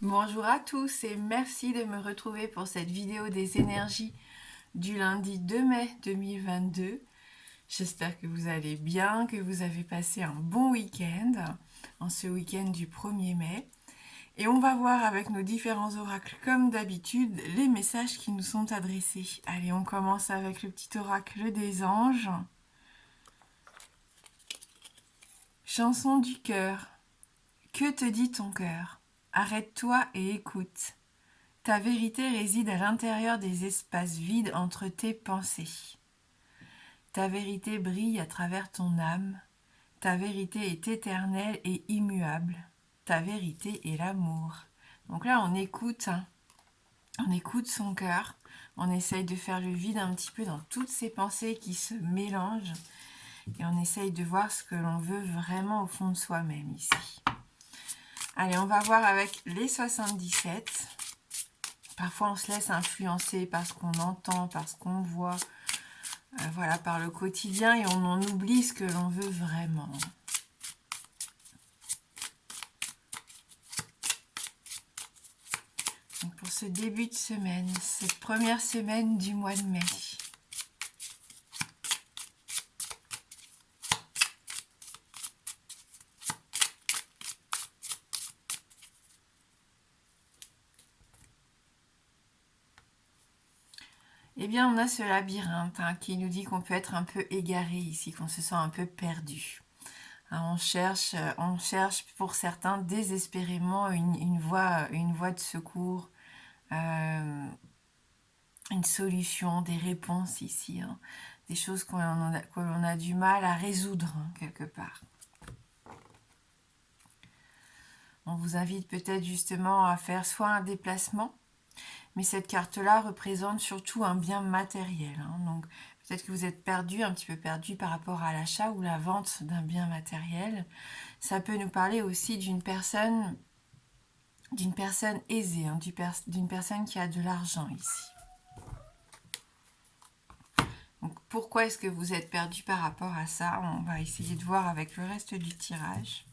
Bonjour à tous et merci de me retrouver pour cette vidéo des énergies du lundi 2 mai 2022. J'espère que vous allez bien, que vous avez passé un bon week-end en ce week-end du 1er mai. Et on va voir avec nos différents oracles, comme d'habitude, les messages qui nous sont adressés. Allez, on commence avec le petit oracle des anges. Chanson du cœur. Que te dit ton cœur? Arrête-toi et écoute. Ta vérité réside à l'intérieur des espaces vides entre tes pensées. Ta vérité brille à travers ton âme. Ta vérité est éternelle et immuable. Ta vérité est l'amour. Donc là, on écoute son cœur. On essaye de faire le vide un petit peu dans toutes ces pensées qui se mélangent. Et on essaye de voir ce que l'on veut vraiment au fond de soi-même ici. Allez, on va voir avec les 77. Parfois, on se laisse influencer par ce qu'on entend, par ce qu'on voit, voilà, par le quotidien, et on en oublie ce que l'on veut vraiment. Donc pour ce début de semaine, cette première semaine du mois de mai. Eh bien, on a ce labyrinthe qui nous dit qu'on peut être un peu égaré ici, qu'on se sent un peu perdu. On cherche pour certains désespérément une voie de secours, une solution, des réponses ici, des choses que l'on a du mal à résoudre quelque part. On vous invite peut-être justement à faire soit un déplacement, mais cette carte-là représente surtout un bien matériel. Donc peut-être que vous êtes perdu, un petit peu perdu par rapport à l'achat ou la vente d'un bien matériel. Ça peut nous parler aussi d'une personne aisée, d'une personne qui a de l'argent ici. Donc pourquoi est-ce que vous êtes perdu par rapport à ça? On va essayer de voir avec le reste du tirage.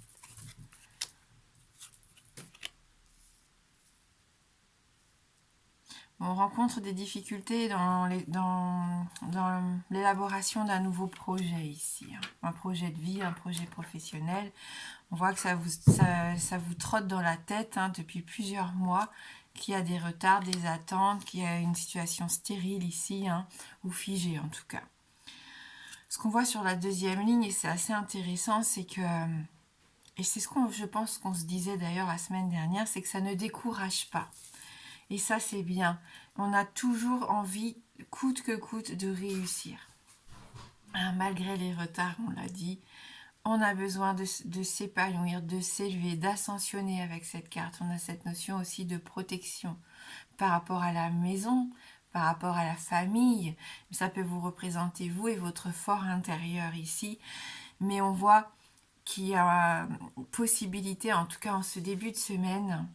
On rencontre des difficultés dans l'élaboration d'un nouveau projet ici. Un projet de vie, un projet professionnel. On voit que ça vous trotte dans la tête depuis plusieurs mois, qu'il y a des retards, des attentes, qu'il y a une situation stérile ici, ou figée en tout cas. Ce qu'on voit sur la deuxième ligne, et c'est assez intéressant, c'est que, et c'est je pense qu'on se disait d'ailleurs la semaine dernière, c'est que ça ne décourage pas. Et ça, c'est bien. On a toujours envie, coûte que coûte, de réussir. Malgré les retards, on l'a dit, on a besoin de s'épanouir, de s'élever, d'ascensionner avec cette carte. On a cette notion aussi de protection par rapport à la maison, par rapport à la famille. Ça peut vous représenter vous et votre fort intérieur ici. Mais on voit qu'il y a possibilité, en tout cas en ce début de semaine,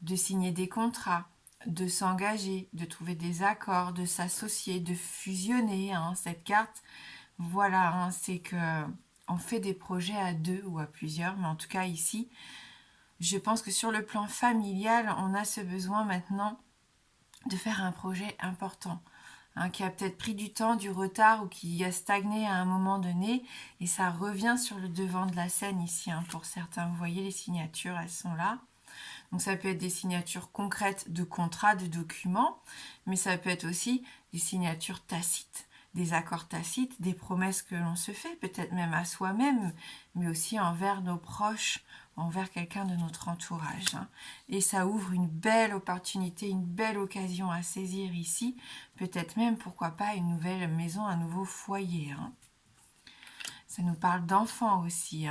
de signer des contrats, de s'engager, de trouver des accords, de s'associer, de fusionner. Cette carte, voilà, c'est que on fait des projets à deux ou à plusieurs, mais en tout cas ici, je pense que sur le plan familial, on a ce besoin maintenant de faire un projet important, qui a peut-être pris du temps, du retard ou qui a stagné à un moment donné, et ça revient sur le devant de la scène ici. Pour certains, vous voyez les signatures, elles sont là. Donc ça peut être des signatures concrètes de contrats, de documents, mais ça peut être aussi des signatures tacites, des accords tacites, des promesses que l'on se fait, peut-être même à soi-même, mais aussi envers nos proches, envers quelqu'un de notre entourage. Et ça ouvre une belle opportunité, une belle occasion à saisir ici, peut-être même, pourquoi pas, une nouvelle maison, un nouveau foyer. Ça nous parle d'enfants aussi.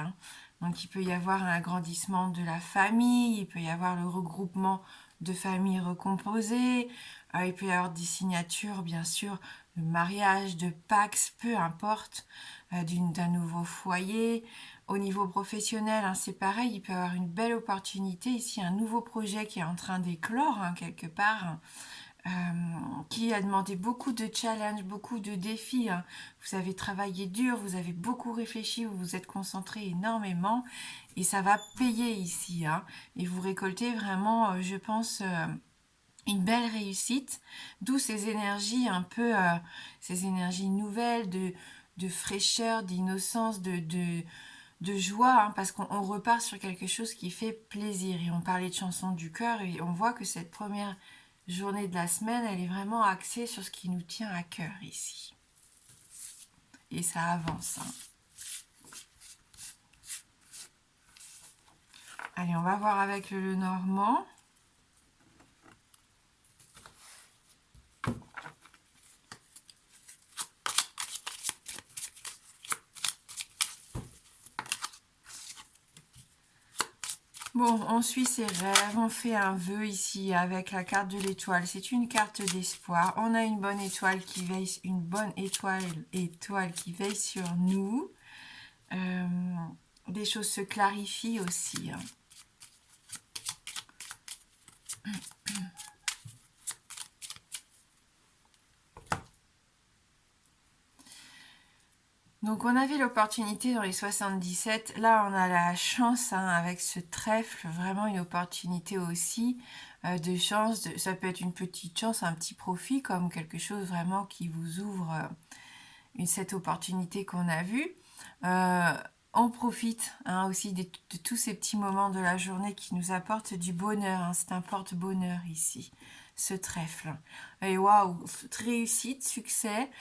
Donc il peut y avoir un agrandissement de la famille, il peut y avoir le regroupement de familles recomposées, il peut y avoir des signatures, bien sûr, de mariage, de pax, peu importe, d'un nouveau foyer. Au niveau professionnel, c'est pareil, il peut y avoir une belle opportunité ici, un nouveau projet qui est en train d'éclore quelque part, qui a demandé beaucoup de challenges, beaucoup de défis. Hein. Vous avez travaillé dur, vous avez beaucoup réfléchi, vous vous êtes concentré énormément et ça va payer ici. Hein. Et vous récoltez vraiment, je pense, une belle réussite, d'où ces énergies un peu, ces énergies nouvelles de fraîcheur, d'innocence, de joie, hein, parce qu'on repart sur quelque chose qui fait plaisir. Et on parlait de chansons du cœur et on voit que cette première journée de la semaine, elle est vraiment axée sur ce qui nous tient à cœur ici. Et ça avance. Hein. Allez, on va voir avec le Lenormand. Bon, on suit ses rêves, on fait un vœu ici avec la carte de l'étoile. C'est une carte d'espoir. On a une bonne étoile qui veille, une bonne étoile qui veille sur nous. Des choses se clarifient aussi. Hein. Donc on avait l'opportunité dans les 77, là on a la chance hein, avec ce trèfle, vraiment une opportunité aussi de chance, ça peut être une petite chance, un petit profit comme quelque chose vraiment qui vous ouvre cette opportunité qu'on a vue. On profite hein, aussi de tous ces petits moments de la journée qui nous apportent du bonheur, hein, c'est un porte-bonheur ici. Ce trèfle. Et waouh, réussite, succès,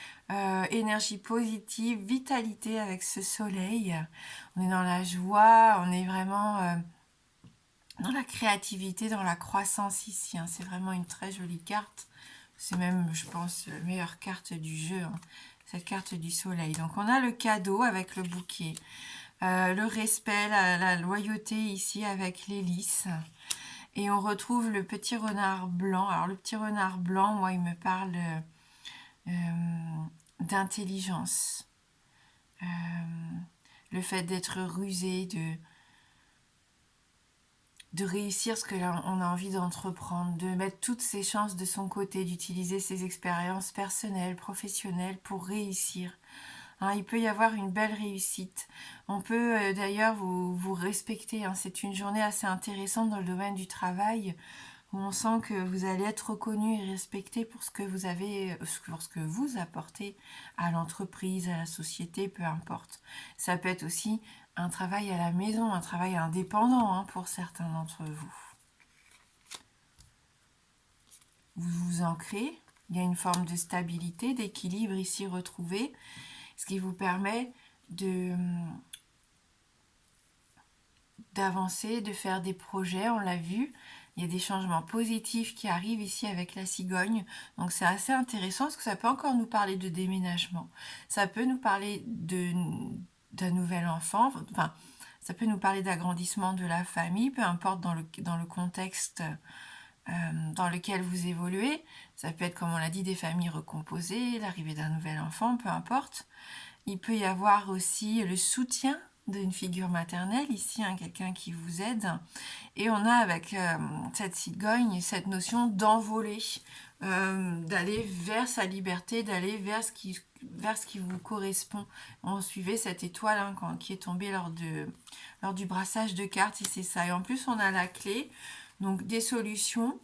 énergie positive, vitalité avec ce soleil. On est dans la joie, on est vraiment dans la créativité, dans la croissance ici. Hein. C'est vraiment une très jolie carte. C'est même, je pense, la meilleure carte du jeu, hein, cette carte du soleil. Donc on a le cadeau avec le bouquet, le respect, la loyauté ici avec l'hélice. Et on retrouve le petit renard blanc. Alors le petit renard blanc, moi, il me parle d'intelligence. Le fait d'être rusé, de réussir ce que l'on a envie d'entreprendre, de mettre toutes ses chances de son côté, d'utiliser ses expériences personnelles, professionnelles pour réussir. Hein, il peut y avoir une belle réussite. On peut d'ailleurs vous respecter. Hein. C'est une journée assez intéressante dans le domaine du travail où on sent que vous allez être reconnu et respecté pour ce que vous avez, pour ce que vous apportez à l'entreprise, à la société, peu importe. Ça peut être aussi un travail à la maison, un travail indépendant hein, pour certains d'entre vous. Vous vous ancrez, il y a une forme de stabilité, d'équilibre ici retrouvé, ce qui vous permet d'avancer, de faire des projets, on l'a vu. Il y a des changements positifs qui arrivent ici avec la cigogne. Donc c'est assez intéressant parce que ça peut encore nous parler de déménagement. Ça peut nous parler d'un nouvel enfant. Enfin, ça peut nous parler d'agrandissement de la famille, peu importe dans le contexte dans lequel vous évoluez. Ça peut être, comme on l'a dit, des familles recomposées, l'arrivée d'un nouvel enfant, peu importe. Il peut y avoir aussi le soutien d'une figure maternelle, ici, hein, quelqu'un qui vous aide. Et on a avec cette cigogne cette notion d'envoler, d'aller vers sa liberté, d'aller vers ce qui vous correspond. On suivait cette étoile hein, qui est tombée lors du brassage de cartes, et c'est ça. Et en plus, on a la clé, donc des solutions,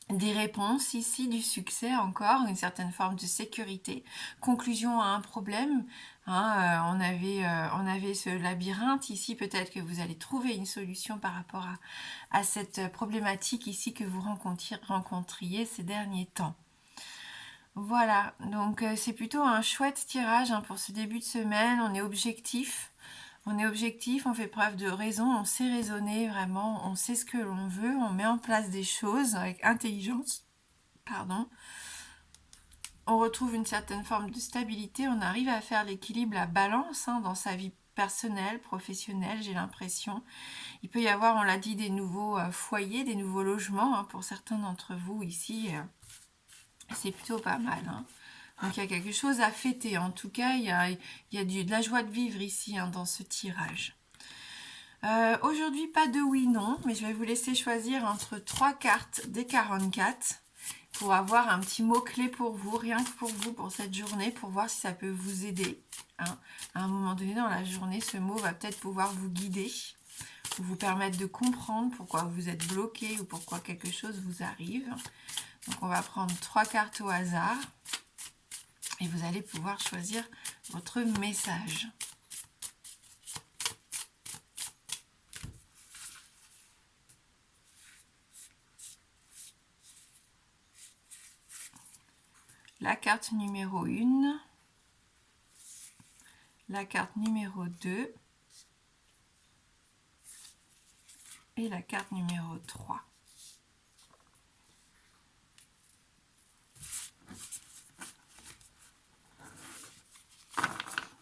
des réponses ici, du succès encore, une certaine forme de sécurité, conclusion à un problème. Hein, on avait ce labyrinthe ici, peut-être que vous allez trouver une solution par rapport à cette problématique ici que vous rencontriez ces derniers temps. Voilà, donc c'est plutôt un chouette tirage hein, pour ce début de semaine. On est objectif. On fait preuve de raison, on sait raisonner vraiment, on sait ce que l'on veut, on met en place des choses avec intelligence. Pardon. On retrouve une certaine forme de stabilité, on arrive à faire l'équilibre, la balance hein, dans sa vie personnelle, professionnelle, j'ai l'impression. Il peut y avoir, on l'a dit, des nouveaux foyers, des nouveaux logements hein, pour certains d'entre vous ici. C'est plutôt pas mal. Hein. Donc il y a quelque chose à fêter. En tout cas, il y a de la joie de vivre ici hein, dans ce tirage. Aujourd'hui, pas de oui, non, mais je vais vous laisser choisir entre 3 cartes des 44 pour avoir un petit mot-clé pour vous, rien que pour vous, pour cette journée, pour voir si ça peut vous aider. Hein. À un moment donné dans la journée, ce mot va peut-être pouvoir vous guider, vous permettre de comprendre pourquoi vous êtes bloqué ou pourquoi quelque chose vous arrive. Donc on va prendre 3 cartes au hasard et vous allez pouvoir choisir votre message. La carte numéro 1, la carte numéro 2 et la carte numéro 3.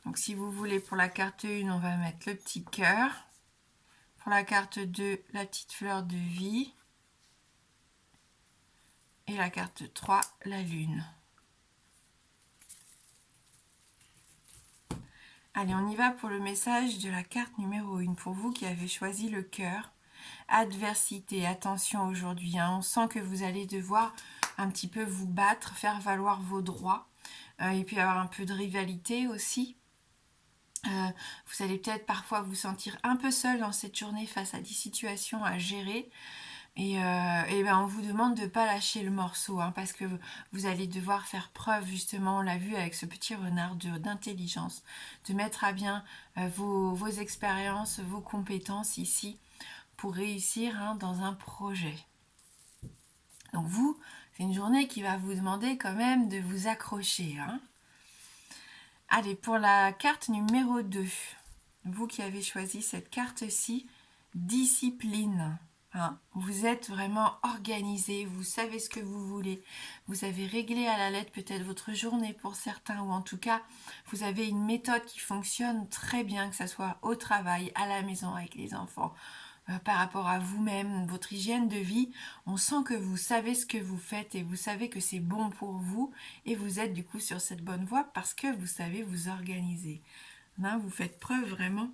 Donc si vous voulez, pour la carte 1, on va mettre le petit cœur. Pour la carte 2, la petite fleur de vie. Et la carte 3, la lune. Allez, on y va pour le message de la carte numéro 1. Pour vous qui avez choisi le cœur. Adversité, attention aujourd'hui. Hein, on sent que vous allez devoir un petit peu vous battre, faire valoir vos droits. Et puis avoir un peu de rivalité aussi. Vous allez peut-être parfois vous sentir un peu seul dans cette journée face à des situations à gérer. Et ben on vous demande de ne pas lâcher le morceau, hein, parce que vous allez devoir faire preuve, justement, on l'a vu avec ce petit renard, d'intelligence, de mettre à bien vos expériences, vos compétences ici pour réussir, hein, dans un projet. Donc vous, c'est une journée qui va vous demander quand même de vous accrocher. Hein. Allez, pour la carte numéro 2, vous qui avez choisi cette carte-ci, discipline. Hein, vous êtes vraiment organisé, vous savez ce que vous voulez, vous avez réglé à la lettre peut-être votre journée pour certains, ou en tout cas, vous avez une méthode qui fonctionne très bien, que ce soit au travail, à la maison, avec les enfants, par rapport à vous-même, votre hygiène de vie. On sent que vous savez ce que vous faites et vous savez que c'est bon pour vous et vous êtes du coup sur cette bonne voie parce que vous savez vous organiser. Hein, vous faites preuve vraiment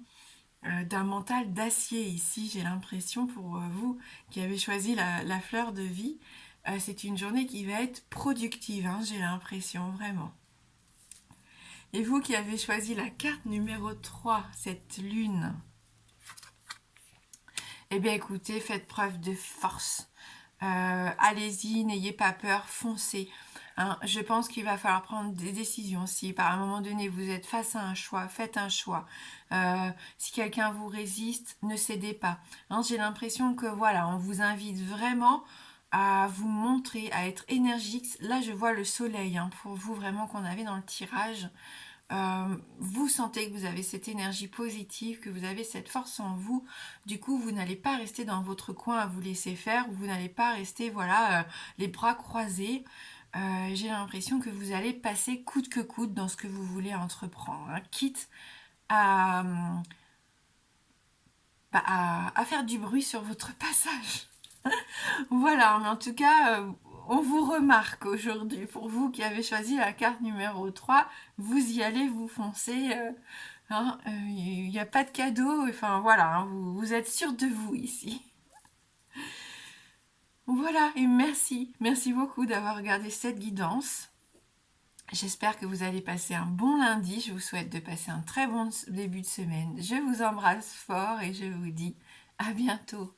d'un mental d'acier ici, j'ai l'impression, pour vous qui avez choisi la fleur de vie. C'est une journée qui va être productive, hein, j'ai l'impression, vraiment. Et vous qui avez choisi la carte numéro 3, cette lune, eh bien écoutez, faites preuve de force. Allez-y, n'ayez pas peur, foncez. Hein, je pense qu'il va falloir prendre des décisions. Si par un moment donné vous êtes face à un choix, faites un choix. Si quelqu'un vous résiste, ne cédez pas. Hein, j'ai l'impression que voilà, on vous invite vraiment à vous montrer, à être énergique. Là, je vois le soleil, hein, pour vous vraiment qu'on avait dans le tirage. Vous sentez que vous avez cette énergie positive, que vous avez cette force en vous. Du coup, vous n'allez pas rester dans votre coin à vous laisser faire, ou vous n'allez pas rester, voilà, les bras croisés. J'ai l'impression que vous allez passer coûte que coûte dans ce que vous voulez entreprendre, hein, quitte à, à faire du bruit sur votre passage. Voilà, mais en tout cas, on vous remarque aujourd'hui. Pour vous qui avez choisi la carte numéro 3, vous y allez, vous foncez. Hein, il n'y a pas de cadeau. Enfin voilà, hein, vous êtes sûr de vous ici. Voilà, et merci. Merci beaucoup d'avoir regardé cette guidance. J'espère que vous allez passer un bon lundi. Je vous souhaite de passer un très bon début de semaine. Je vous embrasse fort et je vous dis à bientôt.